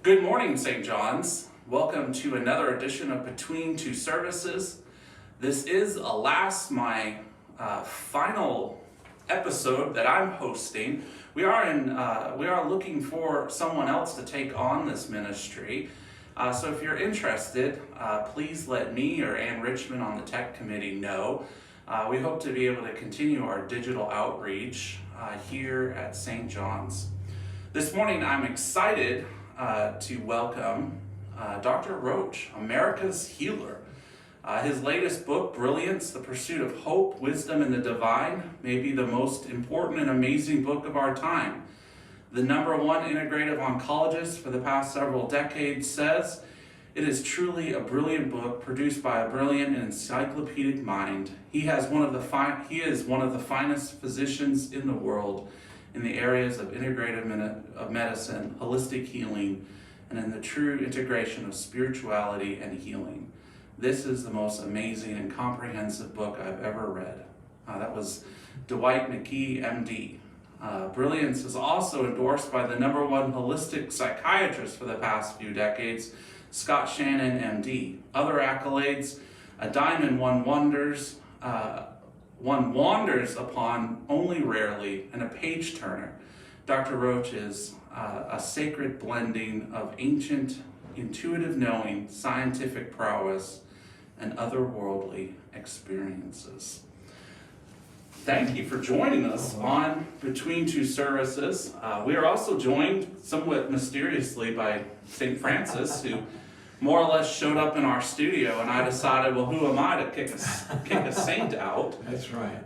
Good morning, St. John's. Welcome to another edition of Between Two Services. This is my final episode that I'm hosting. We are looking for someone else to take on this ministry. So if you're interested, please let me or Ann Richmond on the tech committee know. We hope to be able to continue our digital outreach here at St. John's. This morning I'm excited to welcome Dr. Roach, America's Healer. His latest book, Brilliance, The Pursuit of Hope, Wisdom, and the Divine, may be the most important and amazing book of our time. The #1 integrative oncologist for the past several decades says, "It is truly a brilliant book produced by a brilliant and encyclopedic mind. He is one of the finest physicians in the world in the areas of integrative medicine, holistic healing, and in the true integration of spirituality and healing. This is the most amazing and comprehensive book I've ever read." That was Dwight McGee, MD. Brilliance is also endorsed by the #1 holistic psychiatrist for the past few decades, Scott Shannon, MD. Other accolades: a diamond one wanders upon only rarely, and a page turner. Dr. Roach is a sacred blending of ancient, intuitive knowing, scientific prowess, and otherworldly experiences. Thank you for joining us on Between Two Services. We are also joined somewhat mysteriously by St. Francis, who more or less showed up in our studio, and I decided, well, who am I to kick a saint out? That's right.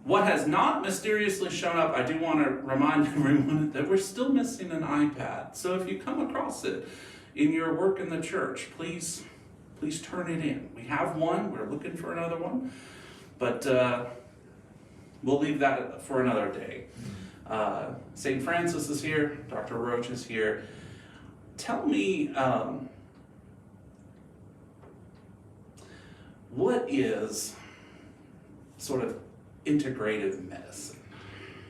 What has not mysteriously shown up, I do want to remind everyone that we're still missing an iPad. So if you come across it in your work in the church, please turn it in. We have one, we're looking for another one, but we'll leave that for another day. St. Francis is here, Dr. Roach is here. Tell me, what is sort of integrative medicine?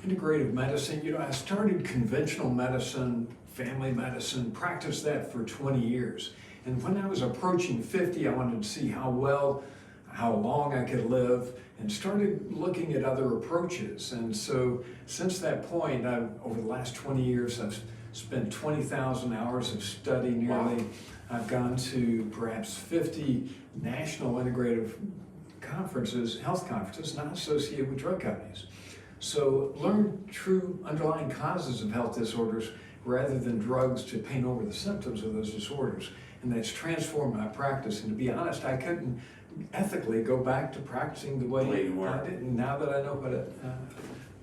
Integrative medicine, I started conventional medicine, family medicine, practiced that for 20 years. And when I was approaching 50, I wanted to see how long I could live, and started looking at other approaches. And so since that point, over the last 20 years, I've spent 20,000 hours of study nearly. Wow. I've gone to perhaps 50 national integrative conferences, health conferences, not associated with drug companies. So learn true underlying causes of health disorders rather than drugs to paint over the symptoms of those disorders. And that's transformed my practice. And to be honest, I couldn't ethically go back to practicing the way I did. And now that I know what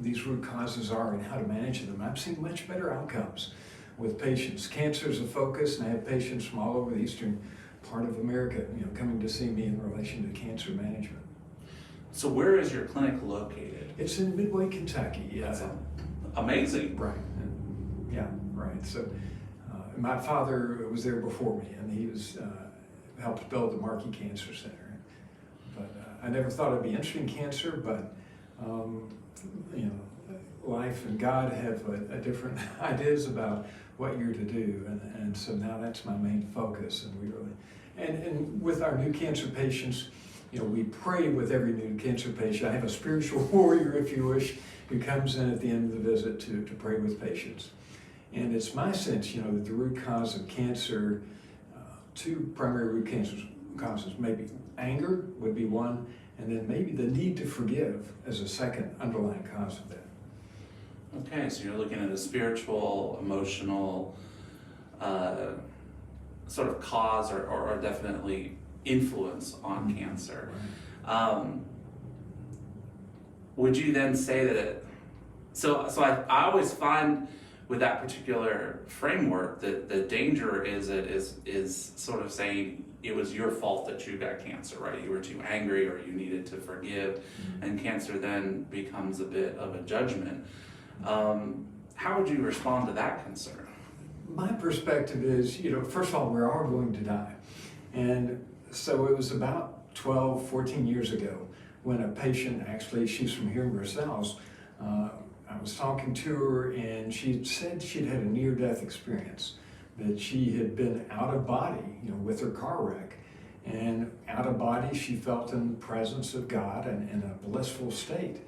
these root causes are and how to manage them, I'm seeing much better outcomes with patients. Cancer is a focus, and I have patients from all over the eastern part of America, coming to see me in relation to cancer management. So where is your clinic located? It's in Midway, Kentucky. That's amazing. Right. Yeah, right. So my father was there before me, and he helped build the Markey Cancer Center. But I never thought I'd be interested in cancer, but life and God have different ideas about what you're to do, and so now that's my main focus. And we really, and with our new cancer patients, we pray with every new cancer patient. I have a spiritual warrior, if you wish, who comes in at the end of the visit to pray with patients. And it's my sense, that the root cause of cancer, two primary root causes, maybe anger would be one, and then maybe the need to forgive as a second underlying cause of that. Okay, so you're looking at a spiritual, emotional sort of cause or definitely influence on cancer. Right. Would you then say that so I always find with that particular framework that the danger is sort of saying it was your fault that you got cancer, right? You were too angry or you needed to forgive, and cancer then becomes a bit of a judgment. How would you respond to that concern? My perspective is, first of all, we're all going to die. And so it was about 12, 14 years ago when a patient, actually, she's from here in Versailles, I was talking to her, and she said she'd had a near-death experience. that she had been out of body, with her car wreck. And out of body, she felt in the presence of God and in a blissful state.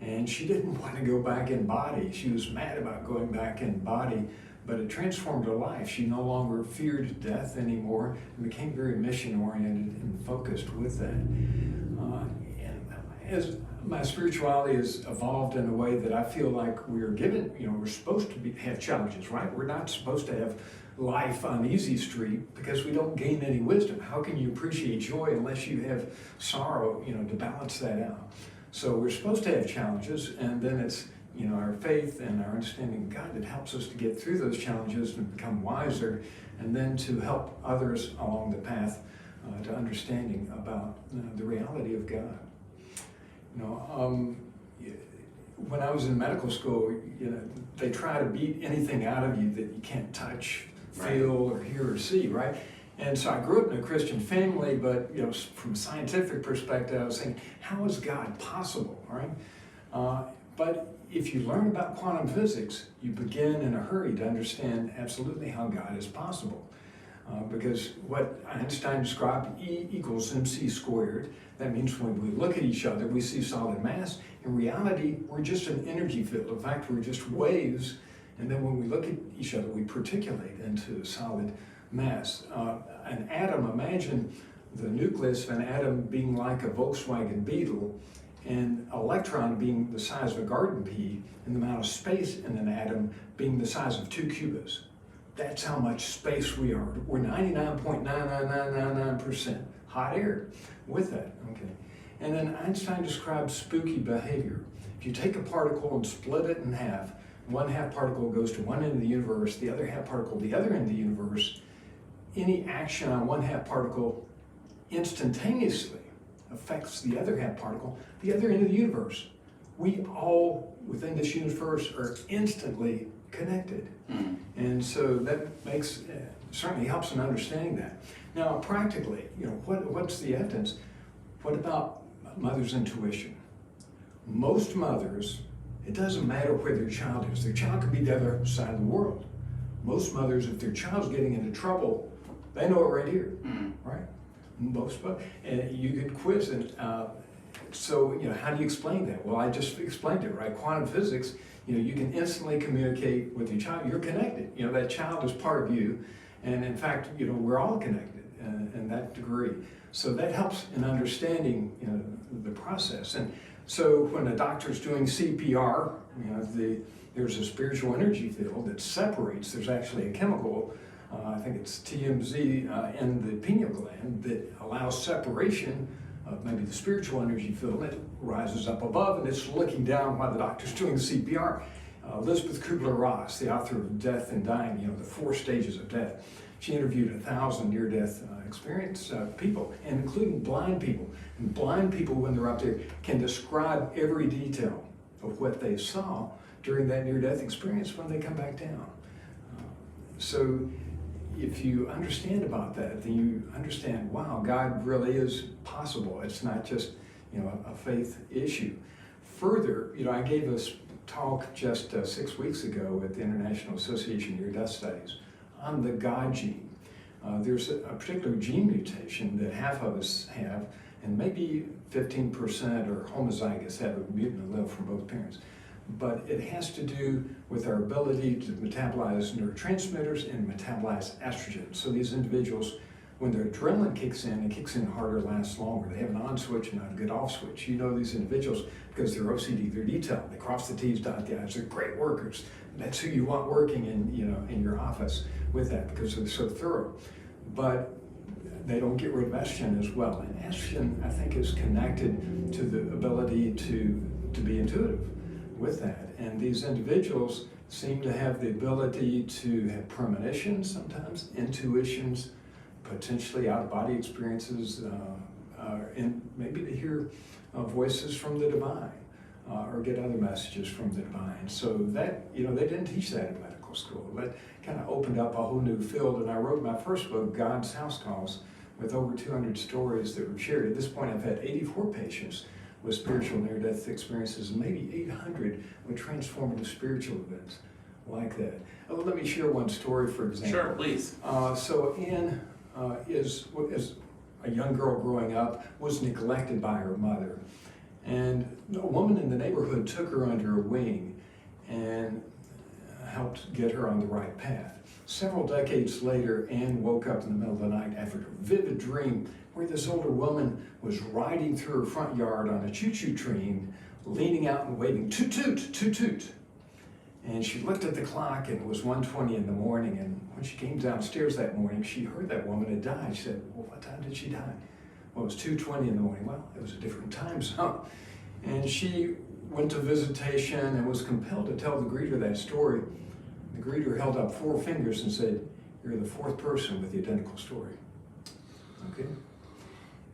And she didn't want to go back in body. She was mad about going back in body, but it transformed her life. She no longer feared death anymore and became very mission-oriented and focused with that. And as my spirituality has evolved in a way that I feel like we're given, we're supposed to have challenges, right? We're not supposed to have life on easy street because we don't gain any wisdom. How can you appreciate joy unless you have sorrow, to balance that out? So we're supposed to have challenges, and then it's our faith and our understanding of God that helps us to get through those challenges and become wiser, and then to help others along the path to understanding about the reality of God. When I was in medical school, they try to beat anything out of you that you can't touch, feel, or hear or see, right? And so I grew up in a Christian family, but from a scientific perspective, I was saying, how is God possible, right? But if you learn about quantum physics, you begin in a hurry to understand absolutely how God is possible. Because what Einstein described, E equals mc squared, that means when we look at each other, we see solid mass. In reality, we're just an energy field. In fact, we're just waves. And then when we look at each other, we particulate into solid mass. An atom, imagine the nucleus of an atom being like a Volkswagen Beetle, and an electron being the size of a garden pea, and the amount of space in an atom being the size of 2 cubits. That's how much space we are. We're 99.99999% hot air with that, okay? And then Einstein described spooky behavior. If you take a particle and split it in half, one half particle goes to one end of the universe, the other half particle the other end of the universe, any action on one half particle instantaneously affects the other half particle, the other end of the universe. We all within this universe are instantly connected. And so that makes, certainly helps in understanding that. Now, practically, what's the evidence? What about mother's intuition? Most mothers, it doesn't matter where their child is. Their child could be the other side of the world. Most mothers, if their child's getting into trouble, they know it right here, right? Most, and you could quiz it. So, how do you explain that? Well, I just explained it, right? Quantum physics, you can instantly communicate with your child. You're connected. That child is part of you. And in fact, we're all connected in that degree. So that helps in understanding, the process. And so when a doctor's doing CPR, there's a spiritual energy field that separates. There's actually a chemical, I think it's TMZ in the pineal gland that allows separation of maybe the spiritual energy field. It rises up above and it's looking down while the doctor's doing the CPR. Elizabeth Kubler-Ross, the author of Death and Dying, the 4 stages of death. She interviewed 1,000 near-death experience people, and including blind people. And blind people, when they're up there, can describe every detail of what they saw during that near-death experience when they come back down. So if you understand about that, then you understand, wow, God really is possible. It's not just, a faith issue. Further, I gave a talk just 6 weeks ago at the International Association of Near-Death Studies on the God gene. There's a particular gene mutation that half of us have, and maybe 15% are homozygous, have a mutant allele from both parents. But it has to do with our ability to metabolize neurotransmitters and metabolize estrogen. So these individuals, when their adrenaline kicks in, it kicks in harder, lasts longer. They have an on switch and not a good off switch. These individuals because they're OCD, they're detailed. They cross the T's, dot the I's. They're great workers. That's who you want working in, in your office with that because they're so thorough. But they don't get rid of estrogen as well. And estrogen, I think, is connected to the ability to be intuitive with that. And these individuals seem to have the ability to have premonitions sometimes, intuitions, potentially out-of-body experiences, and maybe to hear voices from the divine or get other messages from the divine. So that, they didn't teach that in medical school. That kind of opened up a whole new field. And I wrote my first book, God's House Calls, with over 200 stories that were shared. At this point, I've had 84 patients with spiritual near-death experiences, and maybe 800 with transformative spiritual events. like that. Let me share one story, for example. Sure, please. So Anne is a young girl growing up, was neglected by her mother. And a woman in the neighborhood took her under her wing and helped get her on the right path. Several decades later, Anne woke up in the middle of the night after a vivid dream where this older woman was riding through her front yard on a choo-choo train, leaning out and waving, toot toot, toot toot. And she looked at the clock and it was 1:20 in the morning, and when she came downstairs that morning, she heard that woman had died. She said, well, what time did she die? Well, it was 2:20 in the morning. Well, it was a different time zone. And she went to visitation and was compelled to tell the greeter that story. The greeter held up 4 fingers and said, you're the 4th person with the identical story. Okay?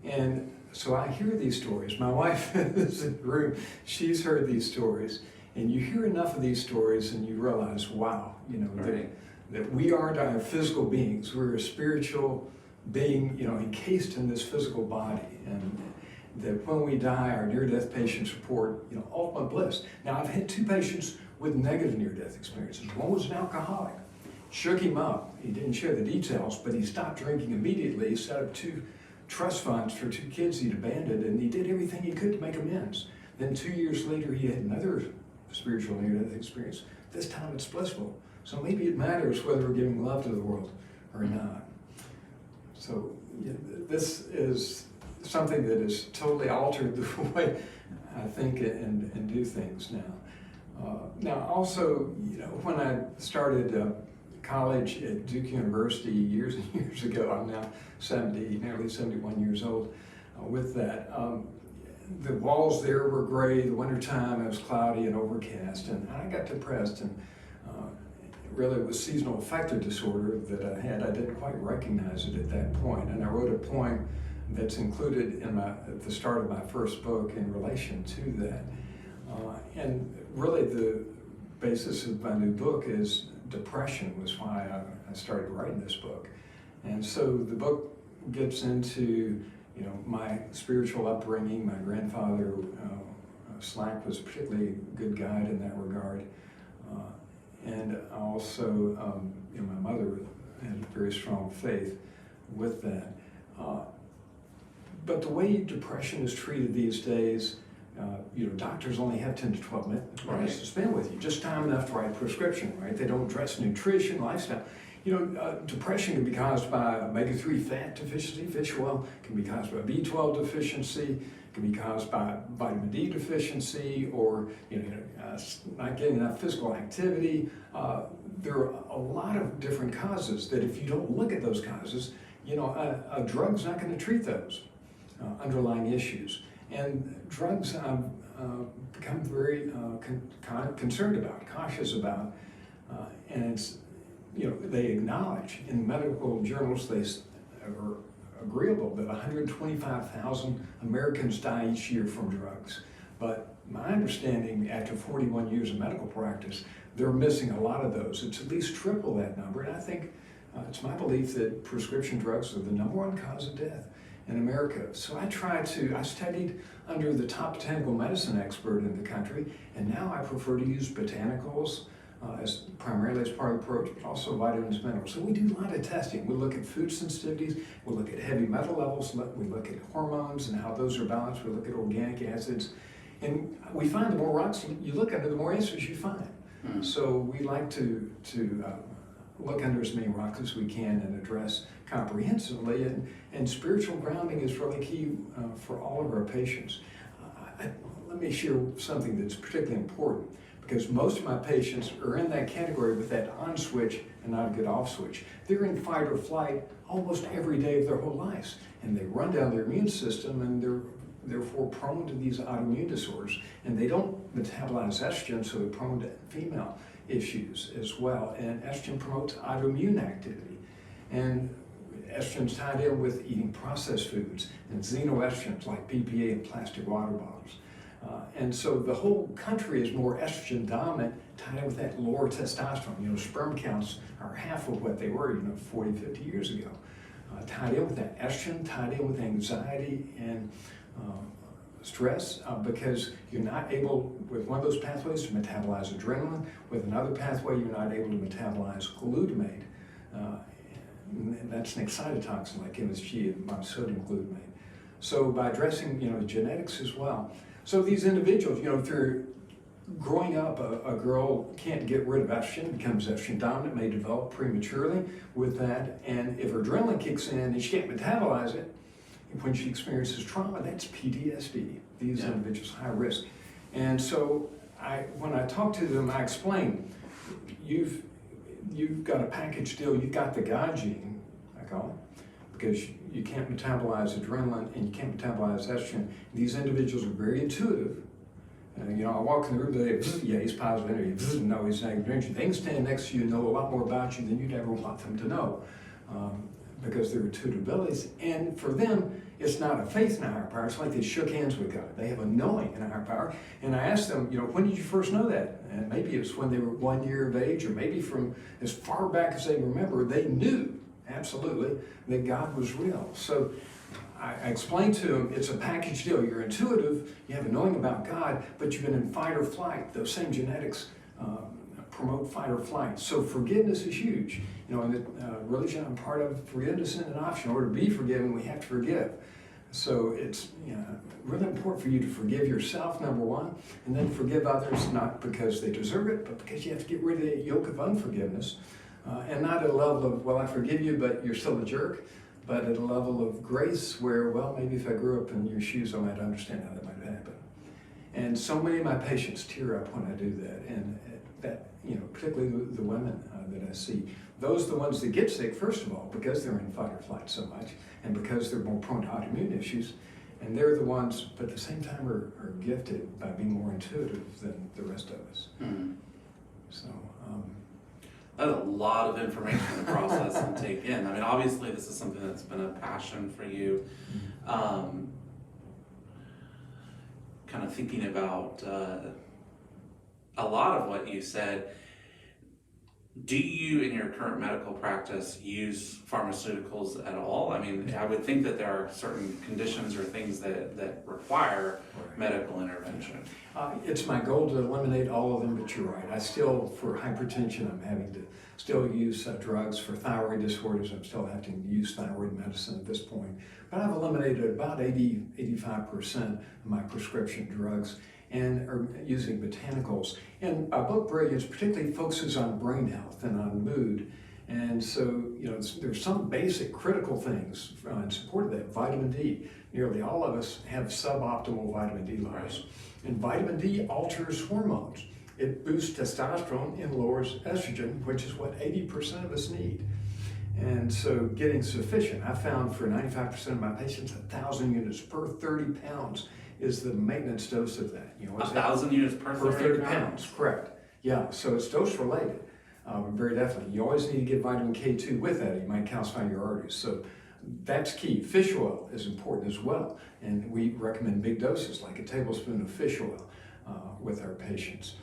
And so I hear these stories. My wife is in the room. She's heard these stories. And you hear enough of these stories and you realize, wow, Right. that we aren't our physical beings. We're a spiritual being, encased in this physical body. And that when we die, our near-death patients report, ultimate bliss. Now, I've had 2 patients with negative near-death experiences. One was an alcoholic. Shook him up. He didn't share the details, but he stopped drinking immediately. He set up 2 trust funds for 2 kids he'd abandoned, and he did everything he could to make amends. Then 2 years later, he had another spiritual near-death experience. This time it's blissful. So maybe it matters whether we're giving love to the world or not. So this is something that has totally altered the way I think and do things now. Now also, when I started college at Duke University years and years ago, I'm now 70, nearly 71 years old with that. The walls there were gray, the wintertime it was cloudy and overcast, and I got depressed, and really it was seasonal affective disorder that I had. I didn't quite recognize it at that point, and I wrote a poem that's included at the start of my first book in relation to that. And really the basis of my new book is depression was why I started writing this book. And so the book gets into my spiritual upbringing. My grandfather, Slack, was a particularly good guide in that regard. And also, my mother had a very strong faith with that. But the way depression is treated these days, doctors only have 10 to 12 minutes to spend with you, just time enough to write a prescription, right? They don't address nutrition, lifestyle. Depression can be caused by omega-3 fat deficiency, fish oil, can be caused by B12 deficiency, can be caused by vitamin D deficiency, or not getting enough physical activity. There are a lot of different causes that if you don't look at those causes, a drug's not going to treat those underlying issues. And drugs I've become very concerned about, cautious about, and it's they acknowledge in medical journals they are agreeable that 125,000 Americans die each year from drugs. But my understanding, after 41 years of medical practice, they're missing a lot of those. It's at least triple that number, and I think it's my belief that prescription drugs are the #1 cause of death in America. So I studied under the top botanical medicine expert in the country, and now I prefer to use botanicals primarily as part of the approach, but also vitamins and minerals. So we do a lot of testing. We look at food sensitivities, we look at heavy metal levels, we look at hormones and how those are balanced, we look at organic acids, and we find the more rocks you look under, the more answers you find. So we like to look under as many rocks as we can and address comprehensively, and spiritual grounding is really key for all of our patients. Let me share something that's particularly important, because most of my patients are in that category with that on switch and not a good off switch. They're in fight or flight almost every day of their whole lives, and they run down their immune system, and they're therefore prone to these autoimmune disorders. And they don't metabolize estrogen, so they're prone to female issues as well. And estrogen promotes autoimmune activity. And estrogen's tied in with eating processed foods and xenoestrogens like PPA and plastic water bottles. And so the whole country is more estrogen dominant, tied in with that lower testosterone. Sperm counts are half of what they were, 40, 50 years ago. Tied in with that estrogen, tied in with anxiety and stress because you're not able, with one of those pathways, to metabolize adrenaline. With another pathway, you're not able to metabolize glutamate. And that's an excitotoxin like MSG and monosodium glutamate. So by addressing, the genetics as well. So these individuals, if they're growing up, a girl can't get rid of estrogen, becomes estrogen dominant, may develop prematurely with that. And if her adrenaline kicks in and she can't metabolize it, when she experiences trauma, that's PTSD. These individuals high risk. And so when I talk to them, I explain, you've got a package deal, you've got the God gene, I call it, because you can't metabolize adrenaline and you can't metabolize estrogen. These individuals are very intuitive. I walk in the room today, yeah, he's positive energy, no, he's negative energy. They can stand next to you and know a lot more about you than you'd ever want them to know because they're intuitive abilities. And for them, it's not a faith in a higher power. It's like they shook hands with God. They have a knowing in a higher power. And I asked them, when did you first know that? And maybe it's when they were 1 year of age, or maybe from as far back as they remember, they knew absolutely that God was real. So I explained to them, it's a package deal. You're intuitive, you have a knowing about God, but you've been in fight or flight. Those same genetics promote fight or flight. So forgiveness is huge. In the religion I'm part of, forgiveness isn't an option. In order to be forgiven, we have to forgive. So it's really important for you to forgive yourself, number one, and then forgive others, not because they deserve it, but because you have to get rid of the yoke of unforgiveness. And not at a level of, well, I forgive you, but you're still a jerk, but at a level of grace where, well, maybe if I grew up in your shoes, I might understand how that might happen. And so many of my patients tear up when I do that, and that, particularly the women that I see. Those are the ones that get sick, first of all, because they're in fight or flight so much, and because they're more prone to autoimmune issues. And they're the ones, but at the same time, are gifted by being more intuitive than the rest of us. Mm-hmm. So, that's a lot of information to process and take in. I mean, obviously, this is something that's been a passion for you. Kind of thinking about a lot of what you said. Do you, in your current medical practice, use pharmaceuticals at all? I mean, I would think that there are certain conditions or things that require medical intervention. It's my goal to eliminate all of them, but you're right. I still, for hypertension, I'm having to still use drugs. For thyroid disorders, I'm still having to use thyroid medicine at this point. But I've eliminated about 85% of my prescription drugs and are using botanicals. And my book, Brilliance, particularly focuses on brain health and on mood. And so, there's some basic critical things in support of that. Vitamin D. Nearly all of us have suboptimal vitamin D levels. And vitamin D alters hormones. It boosts testosterone and lowers estrogen, which is what 80% of us need. And so getting sufficient, I found for 95% of my patients, 1,000 units per 30 pounds is the maintenance dose of that. 1,000 units per 30 pounds? Correct. Yeah, so it's dose related, very definitely. You always need to get vitamin K2 with that. You might calcify your arteries. So that's key. Fish oil is important as well. And we recommend big doses, like a tablespoon of fish oil with our patients.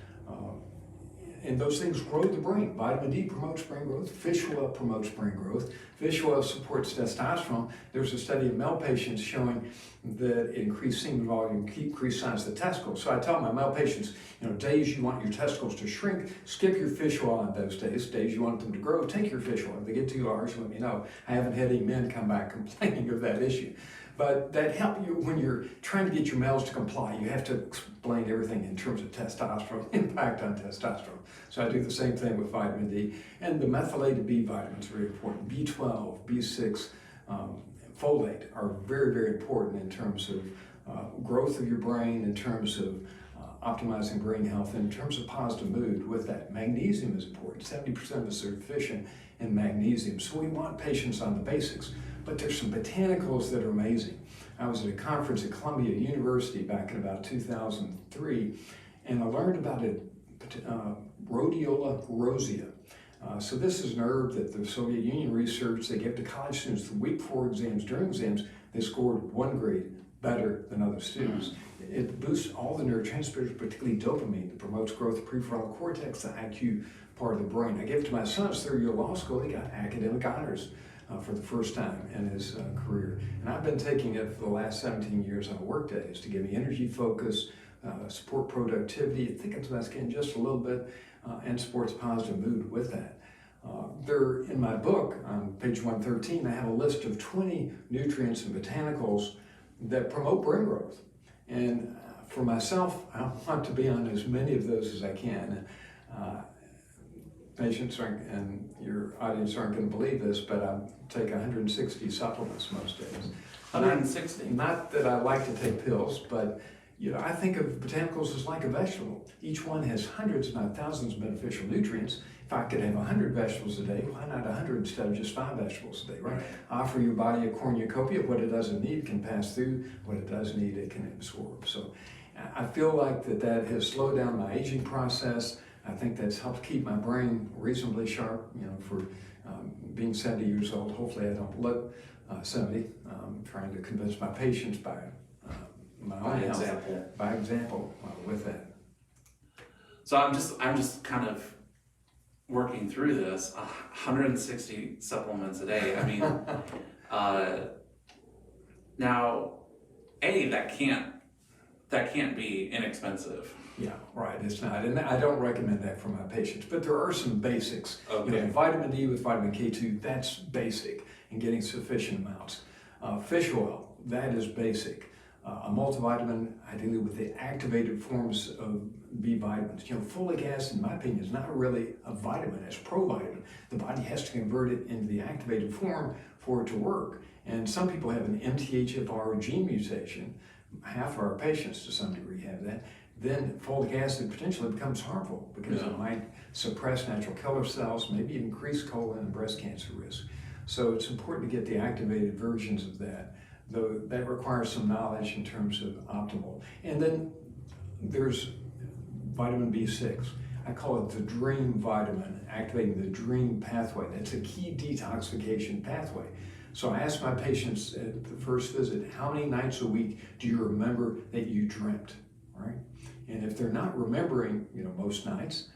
And those things grow the brain. Vitamin D promotes brain growth. Fish oil promotes brain growth. Fish oil supports testosterone. There's a study of male patients showing that increased semen volume increased size of the testicles. So I tell my male patients, days you want your testicles to shrink, skip your fish oil on those days. Days you want them to grow, take your fish oil. If they get too large, let me know. I haven't had any men come back complaining of that issue. But that helps you when you're trying to get your males to comply. You have to explain everything in terms of testosterone, impact on testosterone. So I do the same thing with vitamin D. And the methylated B vitamins are very important. B12, B6, folate are very, very important in terms of growth of your brain, in terms of optimizing brain health, and in terms of positive mood. With that, magnesium is important. 70% of us are deficient in magnesium. So we want patients on the basics. But there's some botanicals that are amazing. I was at a conference at Columbia University back in about 2003, and I learned about rhodiola rosea. So this is an herb that the Soviet Union researched. They gave to college students the week before exams. During exams, they scored 1 grade better than other students. It boosts all the neurotransmitters, particularly dopamine. It promotes growth of prefrontal cortex, the IQ part of the brain. I gave it to my son's third year law school. He got academic honors for the first time in his career. And I've been taking it for the last 17 years on work days to give me energy, focus, support productivity, thickens my skin just a little bit, and supports positive mood with that. There, in my book, on page 113, I have a list of 20 nutrients and botanicals that promote brain growth. And for myself, I want to be on as many of those as I can. Patients aren't, and your audience aren't going to believe this, but I take 160 supplements most days. 160? Not that I like to take pills, but I think of botanicals as like a vegetable. Each one has hundreds, if not thousands, of beneficial nutrients. If I could have 100 vegetables a day, why not 100 instead of just 5 vegetables a day, right? Offer your body a cornucopia. What it doesn't need can pass through. What it does need, it can absorb. So I feel like that has slowed down my aging process. I think that's helped keep my brain reasonably sharp, for being 70 years old. Hopefully I don't look 70. Trying to convince my patients by my own health, by example with that. So I'm just kind of working through this. 160 supplements a day. I mean, now, that can't be inexpensive. Yeah, right, it's not, and I don't recommend that for my patients, but there are some basics. Okay. Vitamin D with vitamin K2, that's basic, and getting sufficient amounts. Fish oil, that is basic. A multivitamin, ideally with the activated forms of B vitamins. Folic acid, in my opinion, is not really a vitamin, it's provitamin. The body has to convert it into the activated form for it to work. And some people have an MTHFR gene mutation. Half of our patients to some degree have that. Then folic acid potentially becomes harmful because it might suppress natural killer cells, maybe increase colon and breast cancer risk. So it's important to get the activated versions of that, though that requires some knowledge in terms of optimal. And then there's vitamin B6. I call it the dream vitamin, activating the dream pathway. That's a key detoxification pathway. So I ask my patients at the first visit, how many nights a week do you remember that you dreamt, right? And if they're not remembering, most nights,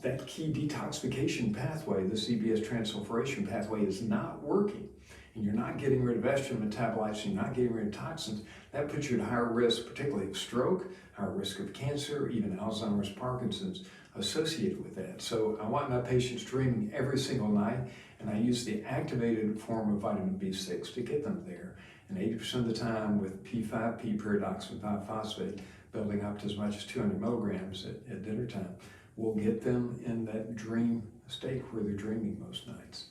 that key detoxification pathway, the CBS transsulfuration pathway, is not working. And you're not getting rid of estrogen metabolites, you're not getting rid of toxins. That puts you at higher risk, particularly of stroke, higher risk of cancer, even Alzheimer's, Parkinson's associated with that. So I want my patients dreaming every single night, and I use the activated form of vitamin B6 to get them there. And 80% of the time with P5P pyridoxine 5-phosphate, building up to as much as 200 milligrams at dinner time, will get them in that dream state where they're dreaming most nights.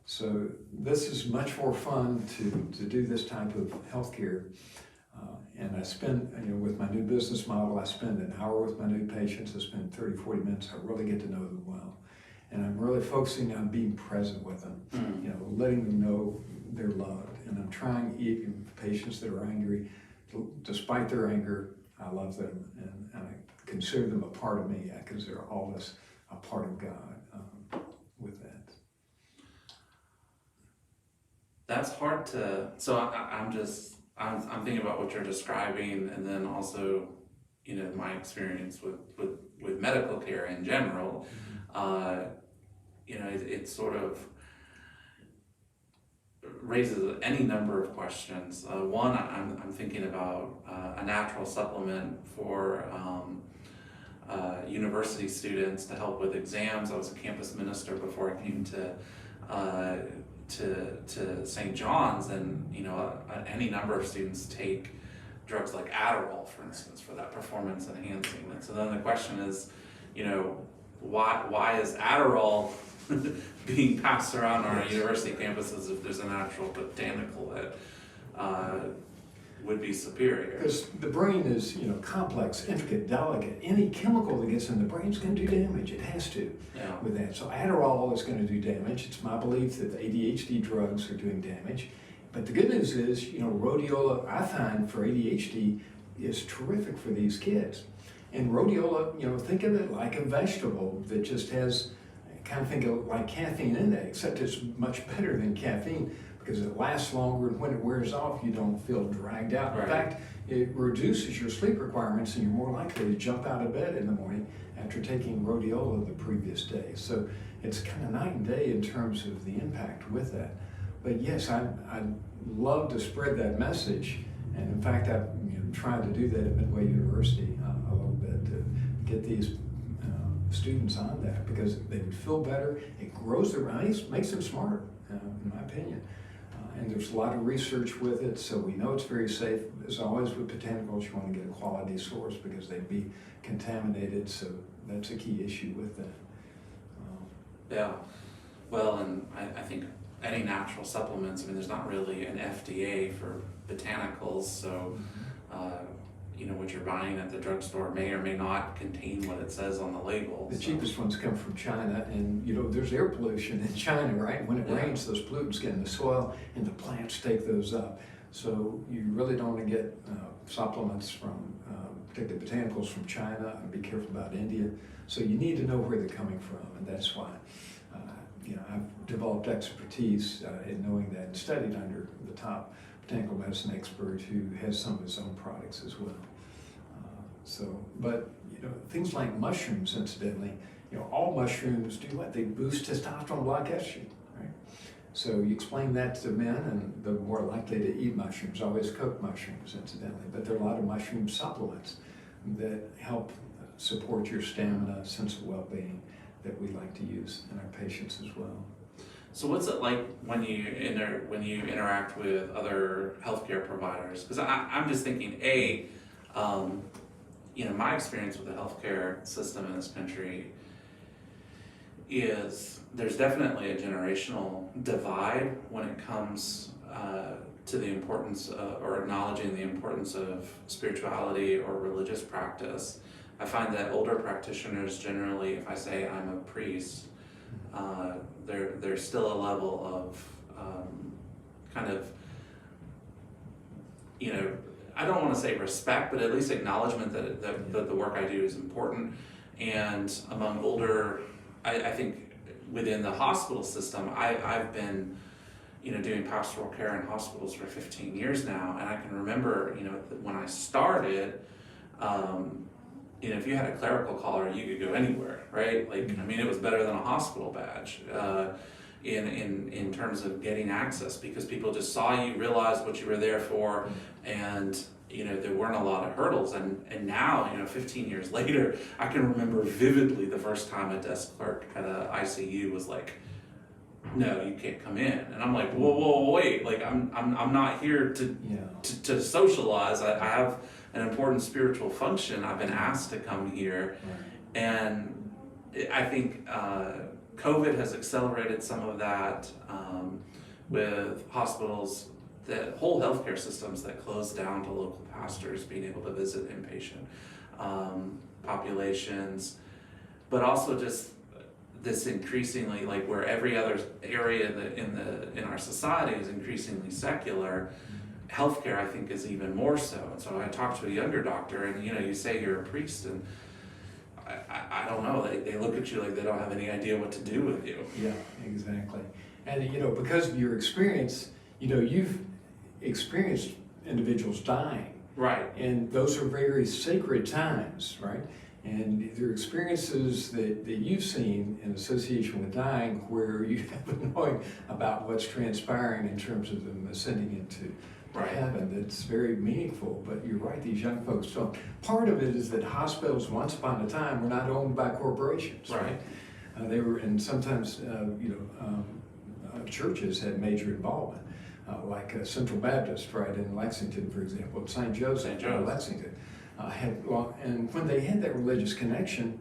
So this is much more fun to do this type of healthcare. And I spend, with my new business model, I spend an hour with my new patients. I spend 30, 40 minutes. I really get to know them well. And I'm really focusing on being present with them, letting them know they're loved. And I'm trying, even patients that are angry, despite their anger, I love them and I consider them a part of me. I consider all of us a part of God with that. That's hard to, so I'm thinking about what you're describing, and then also, my experience with medical care in general. It sort of raises any number of questions. One, I'm thinking about a natural supplement for university students to help with exams. I was a campus minister before I came to St. John's, and any number of students take drugs like Adderall, for instance, for that performance enhancing. And so then the question is, why is Adderall being passed around on our university campuses if there's a natural botanical that would be superior? Because the brain is, complex, intricate, delicate. Any chemical that gets in the brain is going to do damage. It has to with that. So Adderall is going to do damage. It's my belief that the ADHD drugs are doing damage. But the good news is, rhodiola, I find for ADHD, is terrific for these kids. And rhodiola, think of it like a vegetable that just has, kind of think of it like caffeine in that, except it's much better than caffeine because it lasts longer, and when it wears off, you don't feel dragged out. Right. In fact, it reduces your sleep requirements, and you're more likely to jump out of bed in the morning after taking rhodiola the previous day. So it's kind of night and day in terms of the impact with that. But yes, I'd love to spread that message, and in fact, I've tried to do that at Midway University a little bit to get these students on that, because they would feel better. It grows their minds, makes them smarter, in my opinion. And there's a lot of research with it, so we know it's very safe. As always with botanicals, you want to get a quality source because they'd be contaminated, so that's a key issue with that. Yeah, well, and I think any natural supplements, I mean, there's not really an FDA for botanicals, so what you're buying at the drugstore may or may not contain what it says on the label. The cheapest ones come from China, and there's air pollution in China, right? When it rains, those pollutants get in the soil, and the plants take those up. So you really don't want to get supplements from, particularly botanicals from China, and be careful about India. So you need to know where they're coming from, and that's why I've developed expertise in knowing that, and studied under the top botanical medicine expert who has some of his own products as well. But things like mushrooms, incidentally, all mushrooms do what? They boost testosterone, block estrogen, right? So you explain that to men, and they're more likely to eat mushrooms. Always cook mushrooms, incidentally, but there are a lot of mushroom supplements that help support your stamina, sense of well-being, that we like to use in our patients as well. So what's it like when you interact with other healthcare providers? Because I'm just thinking, my experience with the healthcare system in this country is there's definitely a generational divide when it comes to the importance or acknowledging the importance of spirituality or religious practice. I find that older practitioners generally, if I say I'm a priest, there's still a level of I don't want to say respect, but at least acknowledgement that the work I do is important. And among older, I think within the hospital system, I've been doing pastoral care in hospitals for 15 years now, and I can remember when I started, if you had a clerical collar, you could go anywhere, right? It was better than a hospital badge in terms of getting access, because people just saw you, realized what you were there for, and there weren't a lot of hurdles. And now, 15 years later, I can remember vividly the first time a desk clerk at a ICU was like, "No, you can't come in." And I'm like, whoa, wait! I'm not here to socialize. I have an important spiritual function. I've been asked to come here, and I think COVID has accelerated some of that with hospitals, that whole healthcare systems that closed down to local pastors being able to visit inpatient populations, but also just this increasingly, where every other area in our society is increasingly secular, healthcare I think is even more so. And so I talked to a younger doctor, and you say you're a priest, and I don't know, they look at you like they don't have any idea what to do with you. Yeah, exactly. And because of your experience, you've experienced individuals dying. Right. And those are very sacred times, right? And there are experiences that you've seen in association with dying where you have a knowing about what's transpiring in terms of them ascending into heaven. That's very meaningful. But you're right, these young folks don't. Part of it is that hospitals, once upon a time, were not owned by corporations. Right. They were, and sometimes churches had major involvement. Like Central Baptist, right, in Lexington, for example, St. Joseph in Lexington. And when they had that religious connection,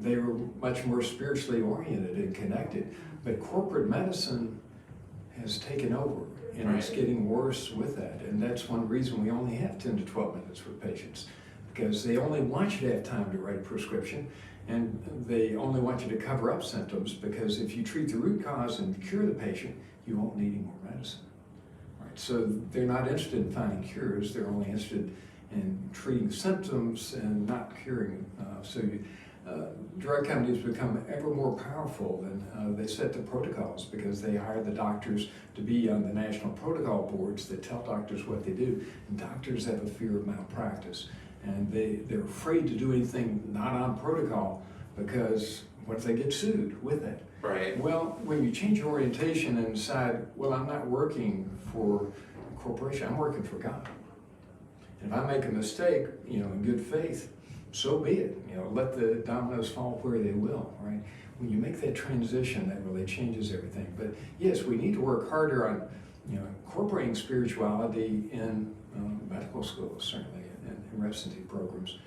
they were much more spiritually oriented and connected. But corporate medicine has taken over, and it's getting worse with that. And that's one reason we only have 10 to 12 minutes with patients, because they only want you to have time to write a prescription, and they only want you to cover up symptoms, because if you treat the root cause and cure the patient, you won't need any more medicine. So they're not interested in finding cures, they're only interested in treating symptoms and not curing. Drug companies become ever more powerful, and they set the protocols because they hire the doctors to be on the national protocol boards that tell doctors what they do. And doctors have a fear of malpractice, and they're afraid to do anything not on protocol, because what if they get sued with that? Right. Well, when you change your orientation and decide, well, I'm not working for a corporation, I'm working for God. And if I make a mistake, in good faith, so be it. Let the dominoes fall where they will, right? When you make that transition, that really changes everything. But yes, we need to work harder on, incorporating spirituality in medical schools, certainly, and residency programs.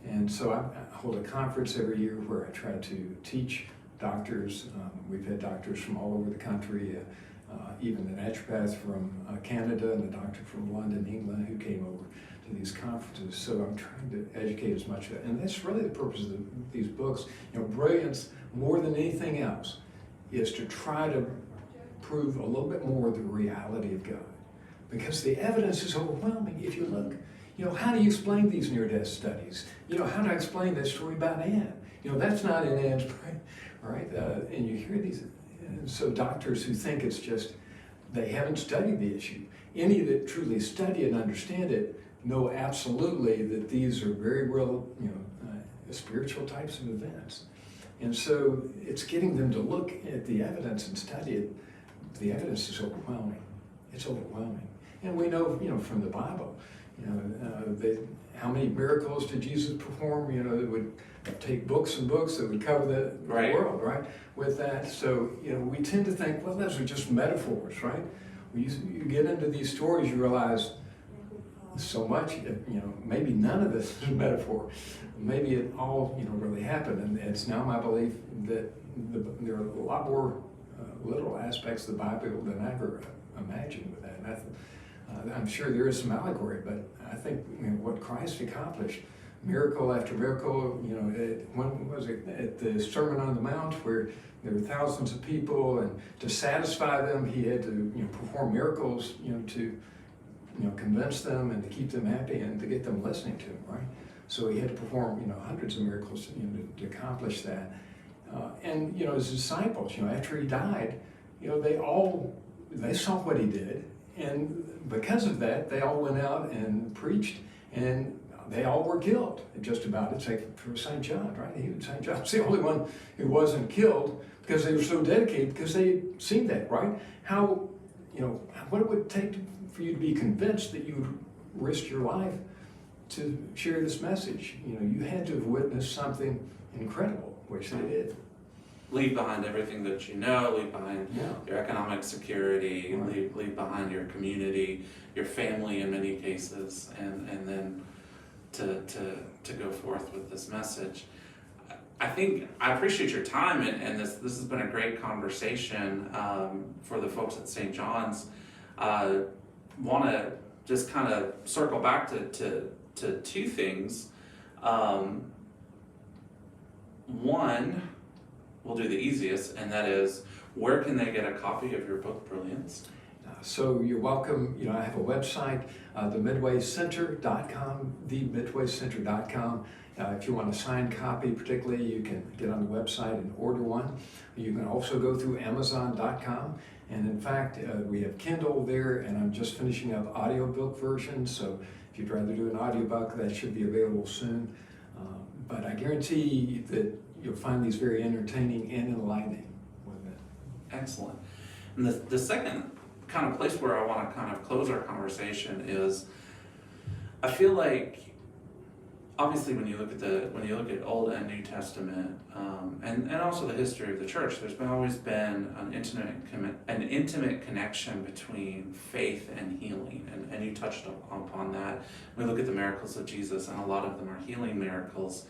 And so I hold a conference every year where I try to teach doctors. We've had doctors from all over the country, even the naturopath from Canada and a doctor from London, England, who came over to these conferences. So I'm trying to educate as much, and that's really the purpose of these books. Brilliance, more than anything else, is to try to prove a little bit more of the reality of God. Because the evidence is overwhelming. If you look, how do you explain these near-death studies? How do I explain that story about Anne? That's not in Anne's brain, right? And you hear these, and so doctors who think it's just, they haven't studied the issue. Any that truly study and understand it know absolutely that these are very real, spiritual types of events. And so it's getting them to look at the evidence and study it. The evidence is overwhelming. It's overwhelming. And we know, from the Bible, how many miracles did Jesus perform? That would take books and books that would cover the world, right? With that, so we tend to think, well, those are just metaphors, right? When you get into these stories, you realize so much. Maybe none of this is a metaphor. Maybe it all, really happened. And it's now my belief that there are a lot more literal aspects of the Bible than I ever imagined with that. And I'm sure there is some allegory, but I think what Christ accomplished, miracle after miracle, when was it, at the Sermon on the Mount, where there were thousands of people, and to satisfy them, he had to perform miracles, to convince them and to keep them happy and to get them listening to him, right? So he had to perform, hundreds of miracles, to accomplish that. And his disciples, after he died, they saw what he did, and because of that, they all went out and preached, and they all were killed, just about, except for St. John, right? St. John's the only one who wasn't killed because they were so dedicated, because they had seen that, right? How, what it would take for you to be convinced that you would risk your life to share this message. You had to have witnessed something incredible, which they did. Leave behind everything that you know, leave behind your economic security, Right. leave behind your community, your family in many cases, and then to go forth with this message. I think I appreciate your time, and this has been a great conversation for the folks at St. John's. Want to just kind of circle back to two things. One, we'll do the easiest, and that is, where can they get a copy of your book, Brilliance? So you're welcome. I have a website, themidwaycenter.com, themidwaycenter.com. If you want a signed copy particularly, you can get on the website and order one. You can also go through amazon.com. And in fact, we have Kindle there, and I'm just finishing up audiobook versions. So if you'd rather do an audiobook, that should be available soon. But I guarantee that you'll find these very entertaining and enlightening with it. Excellent. And the second kind of place where I want to kind of close our conversation is, I feel like, obviously, when you look at Old and New Testament, and also the history of the church, there's always been an intimate connection between faith and healing, and you touched upon that. We look at the miracles of Jesus, and a lot of them are healing miracles.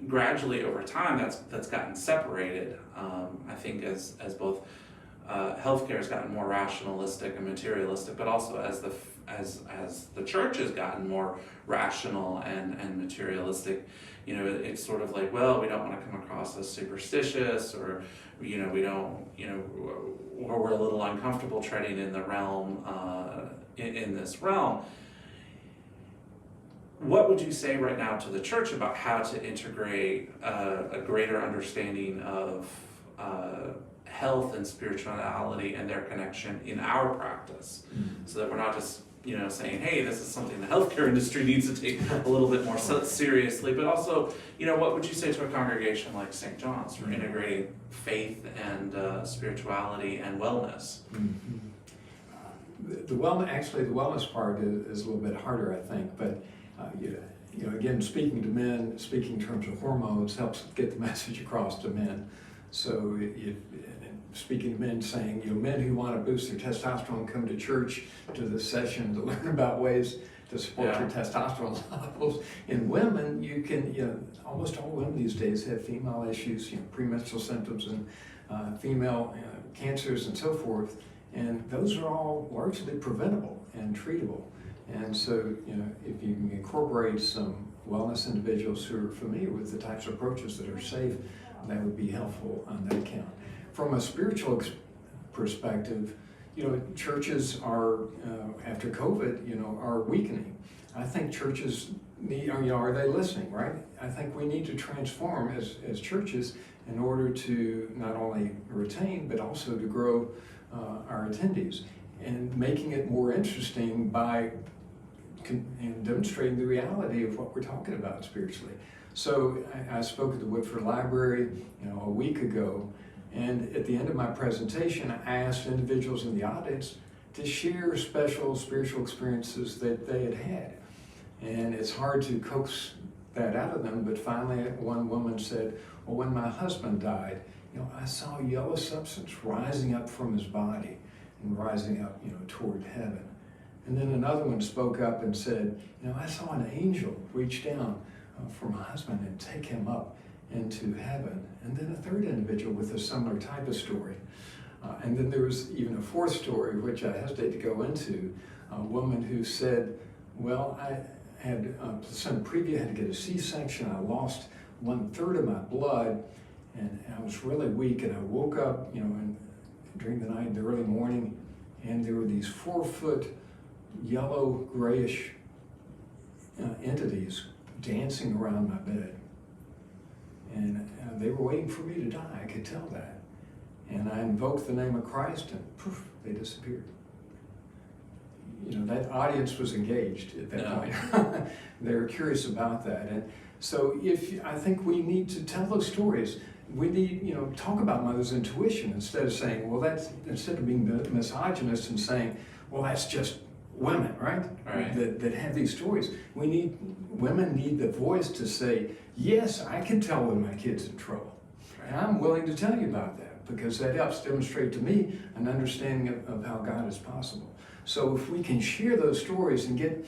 Gradually over time, that's gotten separated. I think as both healthcare has gotten more rationalistic and materialistic, but also as the church has gotten more rational and materialistic, it's sort of like, well, we don't want to come across as superstitious, or we don't, or we're a little uncomfortable treading in the realm, in this realm. What would you say right now to the church about how to integrate a greater understanding of health and spirituality and their connection in our practice, so that we're not just saying, hey, this is something the healthcare industry needs to take a little bit more seriously, but also, what would you say to a congregation like St. John's for integrating faith and spirituality and wellness? Mm-hmm. The wellness part is a little bit harder, I think, but again, speaking to men, speaking in terms of hormones helps get the message across to men. So speaking to men, saying, men who want to boost their testosterone come to church to this session to learn about ways to support their testosterone levels. In women, you can, almost all women these days have female issues, premenstrual symptoms and female cancers and so forth. And those are all largely preventable and treatable. And so, if you can incorporate some wellness individuals who are familiar with the types of approaches that are safe, that would be helpful on that count. From a spiritual perspective, churches are, after COVID, are weakening. I think churches need, are they listening, right? I think we need to transform as churches in order to not only retain, but also to grow our attendees, and making it more interesting by demonstrating the reality of what we're talking about spiritually. So I spoke at the Woodford Library, a week ago, and at the end of my presentation, I asked individuals in the audience to share special spiritual experiences that they had had. And it's hard to coax that out of them, but finally one woman said, well, when my husband died, I saw a yellow substance rising up from his body and rising up, toward heaven. And then another one spoke up and said, I saw an angel reach down for my husband and take him up into heaven. And then a third individual with a similar type of story. And then there was even a fourth story, which I hesitate to go into, a woman who said, well, I had placenta previa, had to get a C-section, I lost 1/3 of my blood, and I was really weak, and I woke up, during the night, in the early morning, and there were these 4-foot yellow grayish entities dancing around my bed. And they were waiting for me to die, I could tell that. And I invoked the name of Christ, and poof, they disappeared. That audience was engaged at that point. They were curious about that. And so I think we need to tell those stories. We need, talk about mother's intuition instead of saying, instead of being misogynist and saying, well, that's just women, right? That have these stories. Women need the voice to say, yes, I can tell when my kid's in trouble. And I'm willing to tell you about that, because that helps demonstrate to me an understanding of how God is possible. So if we can share those stories and get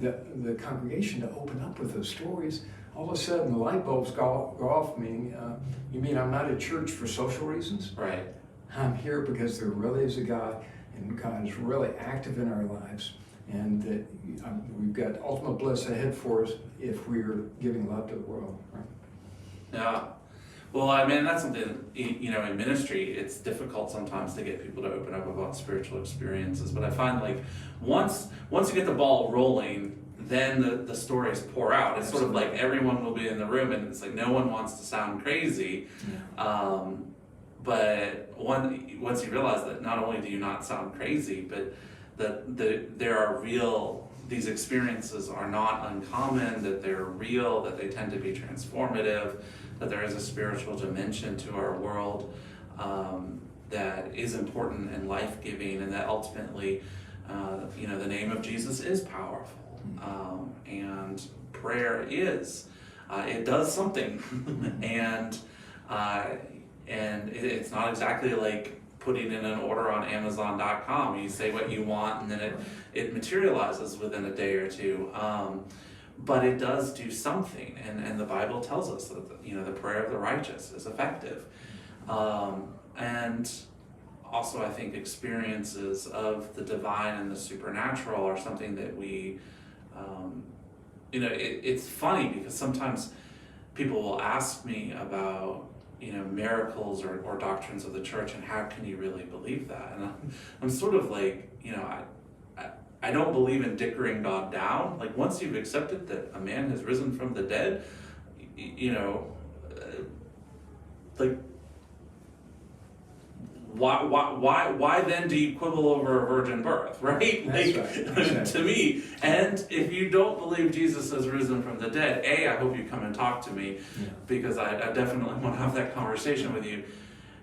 the congregation to open up with those stories, all of a sudden the light bulbs go off, meaning, you mean I'm not at church for social reasons? Right. I'm here because there really is a God, and God is really active in our lives, and that we've got ultimate bliss ahead for us if we're giving love to the world. Right? Yeah. Well, I mean, that's something, in ministry, it's difficult sometimes to get people to open up about spiritual experiences. But I find, once you get the ball rolling, then the stories pour out. It's sort of like everyone will be in the room, and it's like no one wants to sound crazy. Yeah. But once you realize that not only do you not sound crazy, but that there are these experiences are not uncommon, that they're real, that they tend to be transformative, that there is a spiritual dimension to our world that is important and life-giving, and that ultimately, the name of Jesus is powerful. And prayer is, it does something. and it's not exactly like putting in an order on Amazon.com. You say what you want, and then it materializes within a day or two. But it does do something, and the Bible tells us that the prayer of the righteous is effective. And also, I think experiences of the divine and the supernatural are something that we, it's funny because sometimes people will ask me about miracles or doctrines of the church, and how can you really believe that? And I'm sort of like, I don't believe in dickering God down. Like, once you've accepted that a man has risen from the dead, why then do you quibble over a virgin birth, right? That's right. Exactly. To me. And if you don't believe Jesus has risen from the dead, I hope you come and talk to me, because I definitely want to have that conversation with you.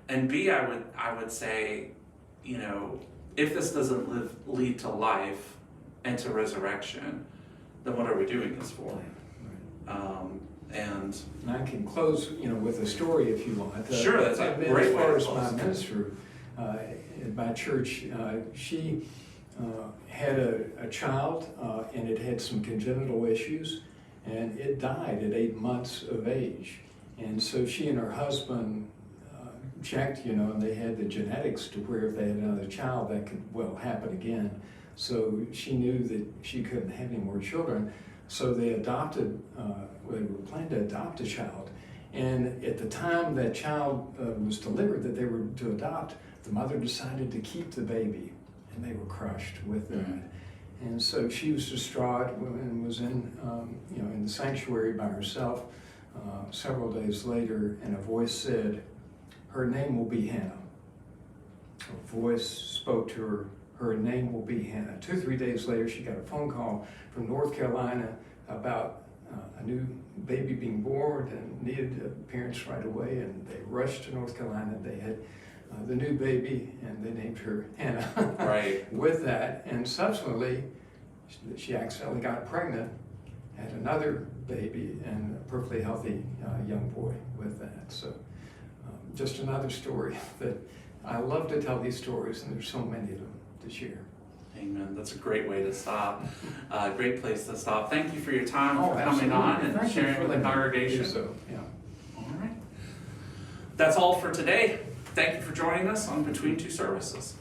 And B, I would say, if this doesn't lead to life and to resurrection, then what are we doing this for? And I can close, with a story if you want. Sure, that's a great way to As far close. as my minister in my church, she had a child, and it had some congenital issues, and it died at 8 months of age. And so she and her husband checked, and they had the genetics to where if they had another child, that could, happen again. So she knew that she couldn't have any more children. So they adopted, they were planning to adopt a child. And at the time that child was delivered, that they were to adopt, the mother decided to keep the baby, and they were crushed with that. And so she was distraught and was in the sanctuary by herself several days later, and a voice said, "Her name will be Hannah." A voice spoke to her, "Her name will be Hannah." 2 or 3 days later, she got a phone call from North Carolina about a new baby being born and needed parents right away, and they rushed to North Carolina. They had the new baby, and they named her Hannah. Right. With that, and subsequently, she accidentally got pregnant, had another baby, and a perfectly healthy young boy with that. So just another story that I love to tell these stories, and there's so many of them to share. Amen. That's a great way to stop. Great place to stop. Thank you for your time, for coming absolutely. on and Thank you sharing for with the letting me congregation. do so. Yeah. All right. That's all for today. Thank you for joining us on Between Two Services.